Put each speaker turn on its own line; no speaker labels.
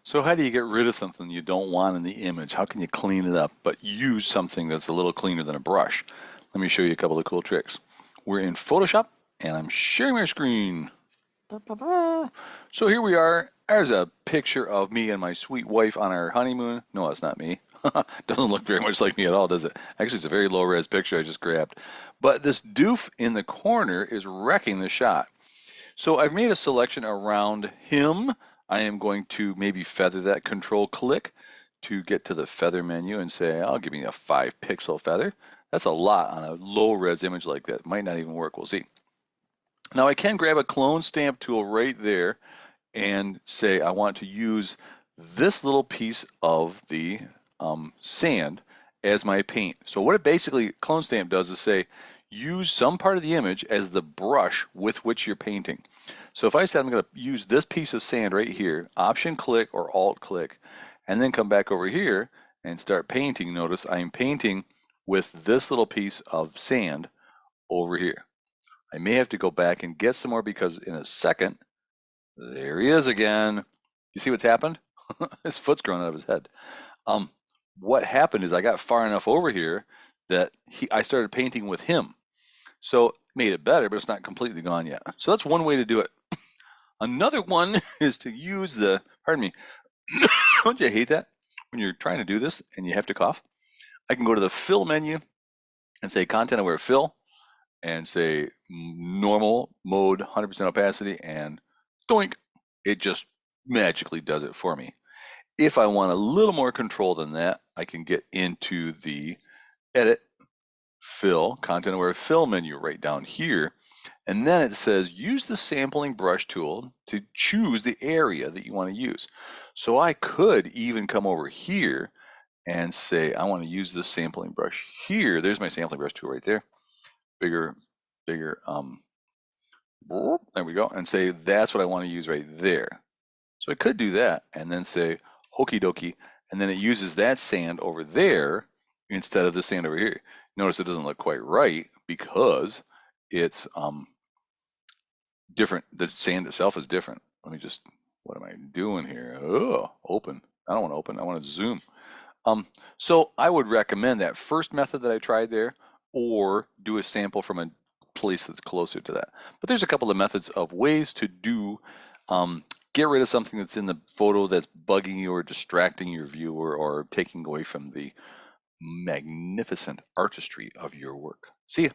So how do you get rid of something you don't want in the image? How can you clean it up, but use something that's a little cleaner than a brush? Let me show you a couple of cool tricks. We're in Photoshop, and I'm sharing my screen. So here we are. There's a picture of me and my sweet wife on our honeymoon. No, it's not me. Doesn't look very much like me at all, does it? Actually, it's a very low res picture I just grabbed. But this doof in the corner is wrecking the shot. So I've made a selection around him. I am going to maybe feather that, control click to get to the feather menu and say, I'll give me a 5 pixel feather. That's a lot on a low res image like that. Might not even work. We'll see. Now I can grab a clone stamp tool right there and say I want to use this little piece of the sand as my paint. So what it basically clone stamp does is say use some part of the image as the brush with which you're painting. So if I said I'm going to use this piece of sand right here, option click or alt click, and then come back over here and start painting, notice I'm painting with this little piece of sand over here. I may have to go back and get some more because in a second, there he is again. You see what's happened? His foot's growing out of his head. Um, what happened is I got far enough over here that I started painting with him. So made it better, but it's not completely gone yet. So that's one way to do it. Another one is to use the, pardon me, don't you hate that when you're trying to do this and you have to cough? I can go to the fill menu and say content aware fill and say normal mode, 100% opacity, and doink, it just magically does it for me. If I want a little more control than that, I can get into the edit, fill, content aware fill menu right down here. And then it says use the sampling brush tool to choose the area that you want to use. So I could even come over here and say, I want to use this sampling brush here. There's my sampling brush tool right there. Bigger, there we go. And say, that's what I want to use right there. So I could do that and then say, hokey dokey. And then it uses that sand over there instead of the sand over here. Notice it doesn't look quite right because it's different. The sand itself is different. Let me just, what am I doing here? Oh, open. I don't want to open. I want to zoom. So I would recommend that first method that I tried there, or do a sample from a place that's closer to that. But there's a couple of methods of ways to do, get rid of something that's in the photo that's bugging you or distracting your viewer or taking away from the magnificent artistry of your work. See ya.